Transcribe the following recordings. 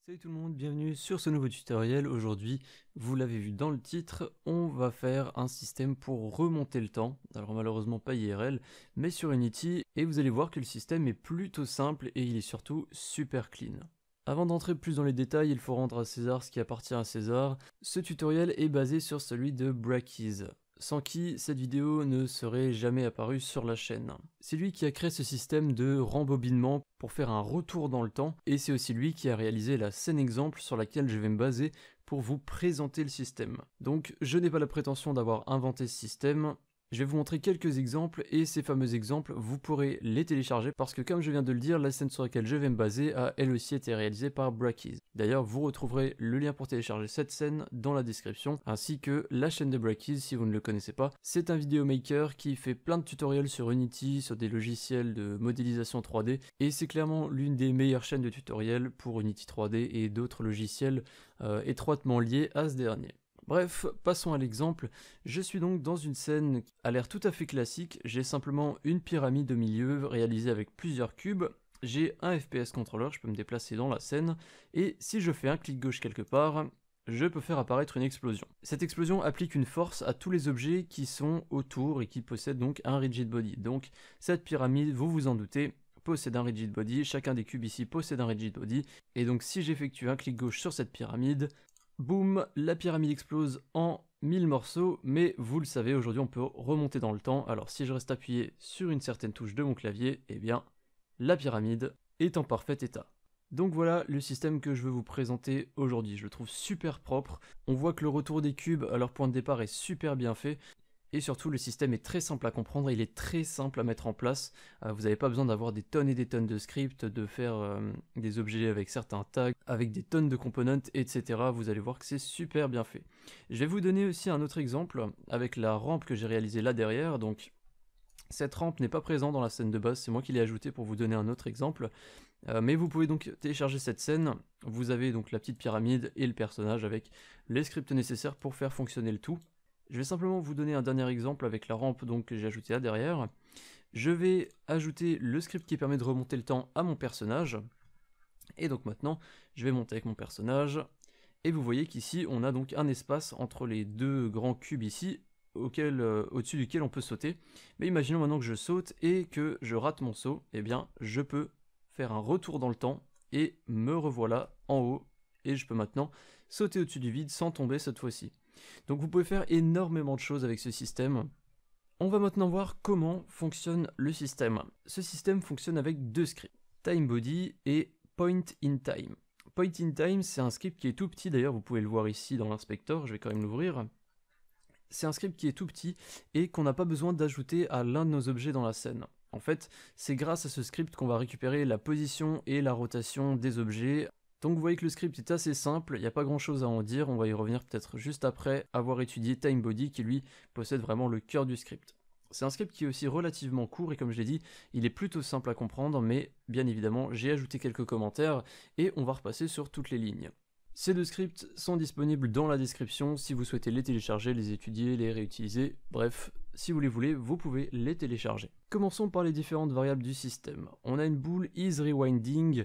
Salut tout le monde, bienvenue sur ce nouveau tutoriel. Aujourd'hui, vous l'avez vu dans le titre, on va faire un système pour remonter le temps. Alors malheureusement pas IRL, mais sur Unity, et vous allez voir que le système est plutôt simple et il est surtout super clean. Avant d'entrer plus dans les détails, il faut rendre à César ce qui appartient à César. Ce tutoriel est basé sur celui de Brackeys, sans qui cette vidéo ne serait jamais apparue sur la chaîne. C'est lui qui a créé ce système de rembobinement pour faire un retour dans le temps, et c'est aussi lui qui a réalisé la scène exemple sur laquelle je vais me baser pour vous présenter le système. Donc je n'ai pas la prétention d'avoir inventé ce système. Je vais vous montrer quelques exemples et ces fameux exemples, vous pourrez les télécharger parce que comme je viens de le dire, la scène sur laquelle je vais me baser a elle aussi été réalisée par Brackeys. D'ailleurs, vous retrouverez le lien pour télécharger cette scène dans la description, ainsi que la chaîne de Brackeys si vous ne le connaissez pas. C'est un vidéomaker qui fait plein de tutoriels sur Unity, sur des logiciels de modélisation 3D, et c'est clairement l'une des meilleures chaînes de tutoriels pour Unity 3D et d'autres logiciels étroitement liés à ce dernier. Bref, passons à l'exemple. Je suis donc dans une scène qui a l'air tout à fait classique. J'ai simplement une pyramide au milieu réalisée avec plusieurs cubes. J'ai un FPS controller, je peux me déplacer dans la scène. Et si je fais un clic gauche quelque part, je peux faire apparaître une explosion. Cette explosion applique une force à tous les objets qui sont autour et qui possèdent donc un rigid body. Donc cette pyramide, vous vous en doutez, possède un rigid body. Chacun des cubes ici possède un rigid body. Et donc si j'effectue un clic gauche sur cette pyramide, boum, la pyramide explose en 1000 morceaux, mais vous le savez, aujourd'hui on peut remonter dans le temps, alors si je reste appuyé sur une certaine touche de mon clavier, eh bien, la pyramide est en parfait état. Donc voilà le système que je veux vous présenter aujourd'hui, je le trouve super propre, on voit que le retour des cubes à leur point de départ est super bien fait, et surtout le système est très simple à comprendre, il est très simple à mettre en place, vous n'avez pas besoin d'avoir des tonnes et des tonnes de scripts, de faire des objets avec certains tags, avec des tonnes de components, etc. Vous allez voir que c'est super bien fait. Je vais vous donner aussi un autre exemple avec la rampe que j'ai réalisée là derrière, donc cette rampe n'est pas présente dans la scène de base, c'est moi qui l'ai ajoutée pour vous donner un autre exemple, mais vous pouvez donc télécharger cette scène, vous avez donc la petite pyramide et le personnage avec les scripts nécessaires pour faire fonctionner le tout. Je vais simplement vous donner un dernier exemple avec la rampe donc, que j'ai ajoutée là derrière. Je vais ajouter le script qui permet de remonter le temps à mon personnage. Et donc maintenant, je vais monter avec mon personnage. Et vous voyez qu'ici, on a donc un espace entre les deux grands cubes ici, au-dessus duquel on peut sauter. Mais imaginons maintenant que je saute et que je rate mon saut. Eh bien, je peux faire un retour dans le temps et me revoilà en haut. Et je peux maintenant sauter au-dessus du vide sans tomber cette fois-ci. Donc vous pouvez faire énormément de choses avec ce système. On va maintenant voir comment fonctionne le système. Ce système fonctionne avec deux scripts, TimeBody et PointInTime. PointInTime, c'est un script qui est tout petit, d'ailleurs vous pouvez le voir ici dans l'inspecteur, je vais quand même l'ouvrir. C'est un script qui est tout petit et qu'on n'a pas besoin d'ajouter à l'un de nos objets dans la scène. En fait, c'est grâce à ce script qu'on va récupérer la position et la rotation des objets. Donc vous voyez que le script est assez simple, il n'y a pas grand chose à en dire, on va y revenir peut-être juste après avoir étudié TimeBody qui lui possède vraiment le cœur du script. C'est un script qui est aussi relativement court et comme je l'ai dit, il est plutôt simple à comprendre, mais bien évidemment j'ai ajouté quelques commentaires et on va repasser sur toutes les lignes. Ces deux scripts sont disponibles dans la description si vous souhaitez les télécharger, les étudier, les réutiliser, bref, si vous les voulez, vous pouvez les télécharger. Commençons par les différentes variables du système. On a une boule isRewinding,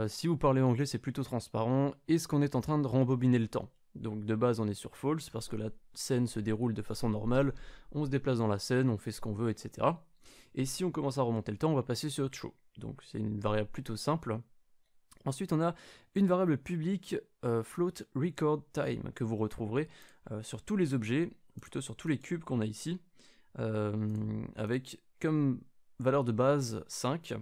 si vous parlez anglais c'est plutôt transparent, et ce qu'on est en train de rembobiner le temps. Donc de base on est sur false parce que la scène se déroule de façon normale, on se déplace dans la scène, on fait ce qu'on veut, etc. Et si on commence à remonter le temps, on va passer sur true. Donc c'est une variable plutôt simple. Ensuite, on a une variable publique float record time que vous retrouverez sur tous les objets, ou plutôt sur tous les cubes qu'on a ici, avec comme valeur de base 5.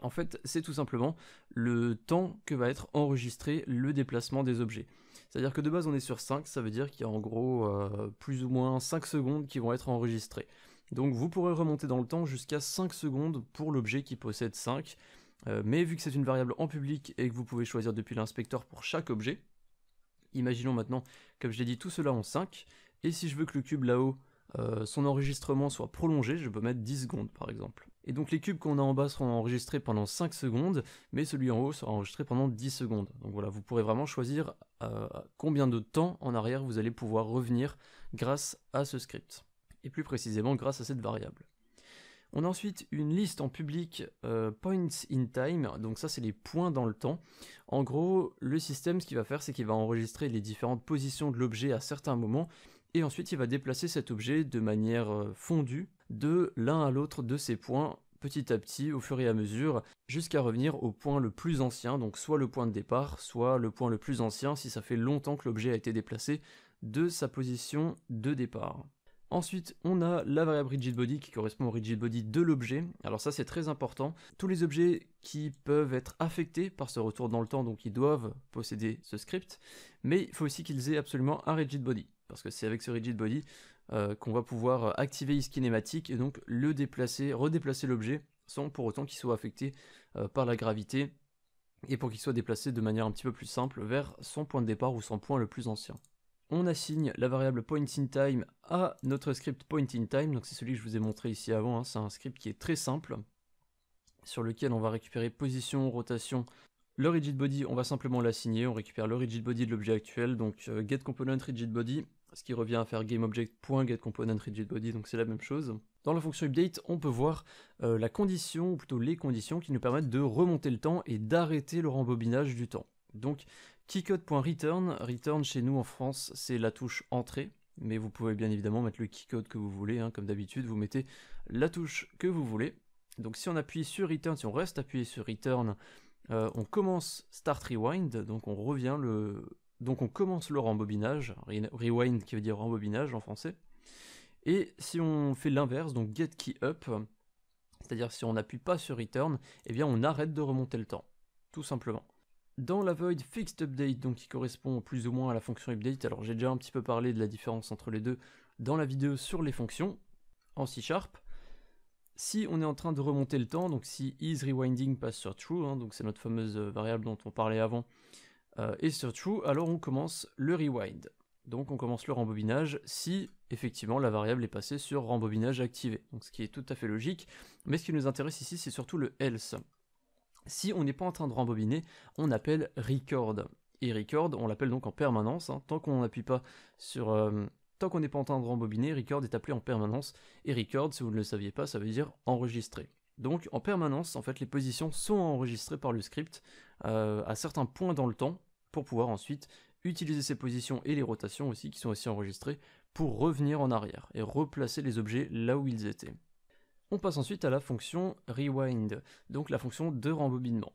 En fait, c'est tout simplement le temps que va être enregistré le déplacement des objets. C'est-à-dire que de base, on est sur 5, ça veut dire qu'il y a en gros plus ou moins 5 secondes qui vont être enregistrées. Donc vous pourrez remonter dans le temps jusqu'à 5 secondes pour l'objet qui possède 5. Mais vu que c'est une variable en public et que vous pouvez choisir depuis l'inspecteur pour chaque objet, imaginons maintenant, comme je l'ai dit, tout cela en 5, et si je veux que le cube là-haut, son enregistrement soit prolongé, je peux mettre 10 secondes par exemple. Et donc les cubes qu'on a en bas seront enregistrés pendant 5 secondes, mais celui en haut sera enregistré pendant 10 secondes. Donc voilà, vous pourrez vraiment choisir combien de temps en arrière vous allez pouvoir revenir grâce à ce script, et plus précisément grâce à cette variable. On a ensuite une liste en public points in time, donc ça c'est les points dans le temps. En gros, le système, ce qu'il va faire, c'est qu'il va enregistrer les différentes positions de l'objet à certains moments, et ensuite il va déplacer cet objet de manière fondue de l'un à l'autre de ces points, petit à petit, au fur et à mesure, jusqu'à revenir au point le plus ancien, donc soit le point de départ, soit le point le plus ancien, si ça fait longtemps que l'objet a été déplacé de sa position de départ. Ensuite, on a la variable rigidBody qui correspond au rigidBody de l'objet. Alors ça, c'est très important. Tous les objets qui peuvent être affectés par ce retour dans le temps, donc ils doivent posséder ce script, mais il faut aussi qu'ils aient absolument un rigidBody, parce que c'est avec ce rigidBody qu'on va pouvoir activer isKinematic et donc le déplacer, redéplacer l'objet sans pour autant qu'il soit affecté par la gravité et pour qu'il soit déplacé de manière un petit peu plus simple vers son point de départ ou son point le plus ancien. On assigne la variable pointInTime à notre script pointInTime, donc c'est celui que je vous ai montré ici avant, hein. C'est un script qui est très simple, sur lequel on va récupérer position, rotation. Le rigidBody, on va simplement l'assigner, on récupère le rigidBody de l'objet actuel, donc getComponentRigidBody, ce qui revient à faire GameObject.getComponentRigidBody, donc c'est la même chose. Dans la fonction update, on peut voir la condition, ou plutôt les conditions, qui nous permettent de remonter le temps et d'arrêter le rembobinage du temps. Donc keycode.return, return chez nous en France c'est la touche entrée, mais vous pouvez bien évidemment mettre le keycode que vous voulez, hein, comme d'habitude vous mettez la touche que vous voulez. Donc si on appuie sur return, si on reste appuyé sur return, on commence start rewind, donc on revient donc on commence le rembobinage, rewind qui veut dire rembobinage en français. Et si on fait l'inverse, donc get key up, c'est-à-dire si on n'appuie pas sur return, eh bien on arrête de remonter le temps, tout simplement. Dans la void fixed update, donc qui correspond plus ou moins à la fonction update, alors j'ai déjà un petit peu parlé de la différence entre les deux dans la vidéo sur les fonctions en C#. Si on est en train de remonter le temps, donc si isRewinding passe sur true, hein, donc c'est notre fameuse variable dont on parlait avant, et sur true, alors on commence le rewind. Donc on commence le rembobinage si effectivement la variable est passée sur rembobinage activé, donc ce qui est tout à fait logique, mais ce qui nous intéresse ici c'est surtout le else. Si on n'est pas en train de rembobiner, on appelle record. Et record, on l'appelle donc en permanence, hein. Tant qu'on n'appuie pas sur... tant qu'on n'est pas en train de rembobiner, record est appelé en permanence. Et record, si vous ne le saviez pas, ça veut dire enregistrer. Donc en permanence, en fait, les positions sont enregistrées par le script à certains points dans le temps, pour pouvoir ensuite utiliser ces positions et les rotations aussi, qui sont aussi enregistrées, pour revenir en arrière et replacer les objets là où ils étaient. On passe ensuite à la fonction rewind, donc la fonction de rembobinement.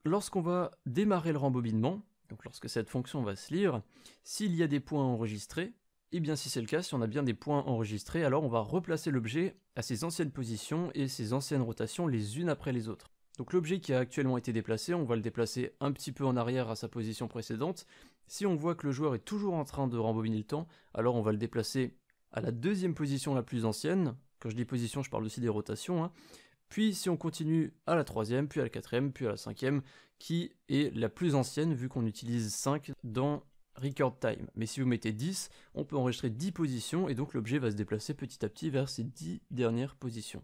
Lorsqu'on va démarrer le rembobinement, donc lorsque cette fonction va se lire, s'il y a des points enregistrés, et bien si c'est le cas, si on a bien des points enregistrés, alors on va replacer l'objet à ses anciennes positions et ses anciennes rotations les unes après les autres. Donc l'objet qui a actuellement été déplacé, on va le déplacer un petit peu en arrière à sa position précédente. Si on voit que le joueur est toujours en train de rembobiner le temps, alors on va le déplacer à la deuxième position la plus ancienne. Quand je dis position, je parle aussi des rotations, hein. Puis si on continue à la troisième, puis à la quatrième, puis à la cinquième, qui est la plus ancienne vu qu'on utilise 5 dans record time. Mais si vous mettez 10, on peut enregistrer 10 positions et donc l'objet va se déplacer petit à petit vers ces 10 dernières positions.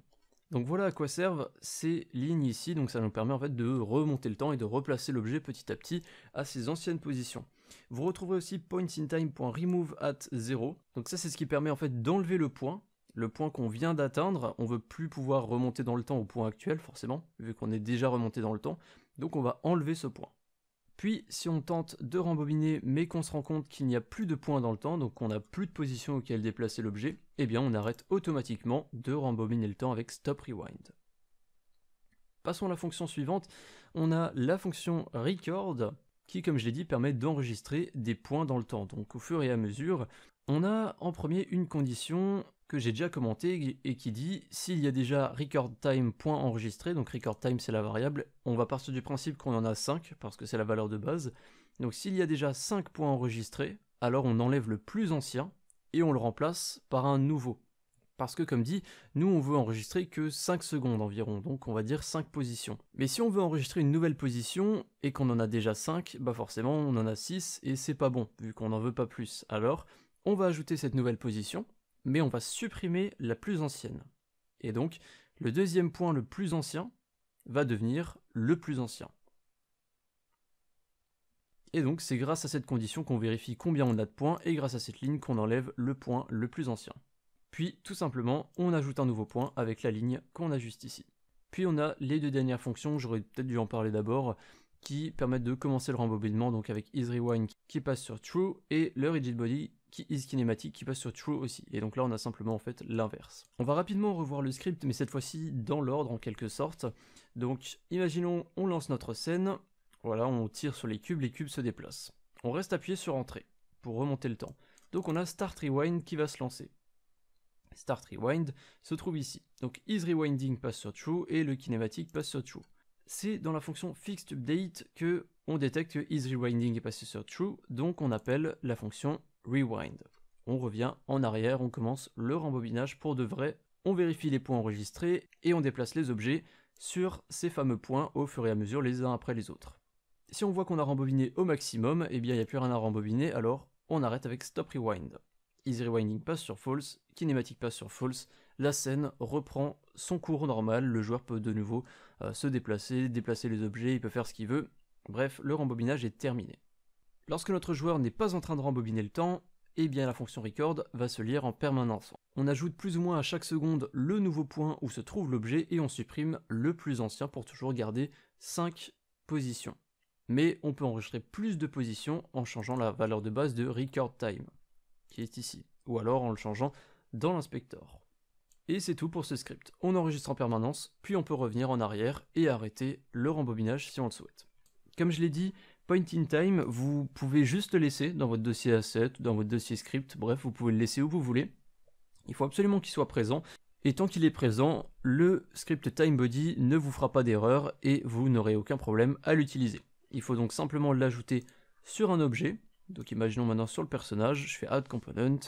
Donc voilà à quoi servent ces lignes ici, donc ça nous permet en fait de remonter le temps et de replacer l'objet petit à petit à ses anciennes positions. Vous retrouverez aussi pointInTime.remove at 0, donc ça c'est ce qui permet en fait d'enlever le point qu'on vient d'atteindre. On veut plus pouvoir remonter dans le temps au point actuel forcément, vu qu'on est déjà remonté dans le temps, donc on va enlever ce point. Puis si on tente de rembobiner mais qu'on se rend compte qu'il n'y a plus de point dans le temps, donc qu'on n'a plus de position auquel déplacer l'objet, eh bien on arrête automatiquement de rembobiner le temps avec stop rewind. Passons à la fonction suivante, on a la fonction record qui, comme je l'ai dit, permet d'enregistrer des points dans le temps. Donc au fur et à mesure, on a en premier une condition que j'ai déjà commentée et qui dit s'il y a déjà record time point enregistré, donc record time c'est la variable, on va partir du principe qu'on en a 5 parce que c'est la valeur de base. Donc s'il y a déjà 5 points enregistrés, alors on enlève le plus ancien et on le remplace par un nouveau. Parce que comme dit, nous on veut enregistrer que 5 secondes environ, donc on va dire 5 positions. Mais si on veut enregistrer une nouvelle position et qu'on en a déjà 5, bah forcément on en a 6 et c'est pas bon, vu qu'on n'en veut pas plus. Alors, on va ajouter cette nouvelle position, mais on va supprimer la plus ancienne. Et donc, le deuxième point le plus ancien va devenir le plus ancien. Et donc c'est grâce à cette condition qu'on vérifie combien on a de points et grâce à cette ligne qu'on enlève le point le plus ancien. Puis tout simplement, on ajoute un nouveau point avec la ligne qu'on a juste ici. Puis on a les deux dernières fonctions, j'aurais peut-être dû en parler d'abord, qui permettent de commencer le rembobinement, donc avec isRewind qui passe sur true et le rigidBody qui isKinematic qui passe sur true aussi. Et donc là on a simplement en fait l'inverse. On va rapidement revoir le script, mais cette fois-ci dans l'ordre en quelque sorte. Donc imaginons on lance notre scène, voilà, on tire sur les cubes se déplacent. On reste appuyé sur entrée pour remonter le temps. Donc on a Start Rewind qui va se lancer. Start Rewind se trouve ici. Donc isRewinding passe sur true et le kinematic passe sur true. C'est dans la fonction fixedUpdate que on détecte que isRewinding est passé sur true, donc on appelle la fonction rewind. On revient en arrière, on commence le rembobinage pour de vrai, on vérifie les points enregistrés et on déplace les objets sur ces fameux points au fur et à mesure les uns après les autres. Si on voit qu'on a rembobiné au maximum, eh bien il n'y a plus rien à rembobiner, alors on arrête avec Stop Rewind. isRewinding passe sur false, kinematic passe sur false, la scène reprend son cours normal, le joueur peut de nouveau se déplacer, déplacer les objets, il peut faire ce qu'il veut, bref, le rembobinage est terminé. Lorsque notre joueur n'est pas en train de rembobiner le temps, eh bien la fonction record va se lire en permanence. On ajoute plus ou moins à chaque seconde le nouveau point où se trouve l'objet et on supprime le plus ancien pour toujours garder 5 positions. Mais on peut enregistrer plus de positions en changeant la valeur de base de record time, qui est ici, ou alors en le changeant dans l'inspecteur. Et c'est tout pour ce script. On enregistre en permanence, puis on peut revenir en arrière et arrêter le rembobinage si on le souhaite. Comme je l'ai dit, Point in Time, vous pouvez juste le laisser dans votre dossier asset, dans votre dossier script, bref, vous pouvez le laisser où vous voulez. Il faut absolument qu'il soit présent, et tant qu'il est présent, le script TimeBody ne vous fera pas d'erreur et vous n'aurez aucun problème à l'utiliser. Il faut donc simplement l'ajouter sur un objet. Donc imaginons maintenant sur le personnage, je fais Add Component,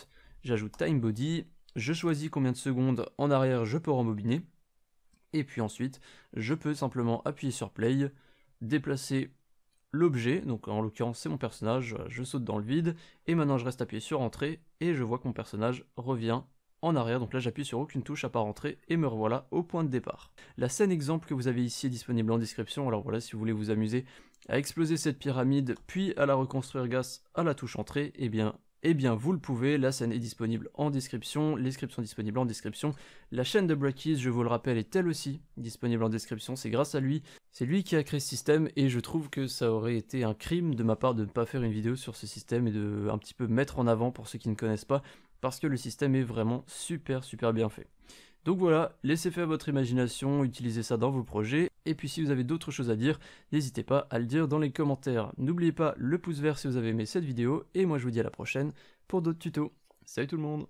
j'ajoute TimeBody, je choisis combien de secondes en arrière je peux rembobiner, et puis ensuite je peux simplement appuyer sur Play, déplacer l'objet, donc en l'occurrence c'est mon personnage, je saute dans le vide, et maintenant je reste appuyé sur Entrée, et je vois que mon personnage revient en arrière, donc là j'appuie sur aucune touche à part Entrée, et me revoilà au point de départ. La scène exemple que vous avez ici est disponible en description, alors voilà, si vous voulez vous amuser à exploser cette pyramide, puis à la reconstruire grâce à la touche Entrée, eh bien vous le pouvez, la scène est disponible en description, les scripts sont disponibles en description, la chaîne de Brackeys, je vous le rappelle, est elle aussi disponible en description, c'est grâce à lui, c'est lui qui a créé ce système et je trouve que ça aurait été un crime de ma part de ne pas faire une vidéo sur ce système et de un petit peu mettre en avant pour ceux qui ne connaissent pas, parce que le système est vraiment super bien fait. Donc voilà, laissez faire votre imagination, utilisez ça dans vos projets, et puis si vous avez d'autres choses à dire, n'hésitez pas à le dire dans les commentaires. N'oubliez pas le pouce vert si vous avez aimé cette vidéo, et moi je vous dis à la prochaine pour d'autres tutos. Salut tout le monde!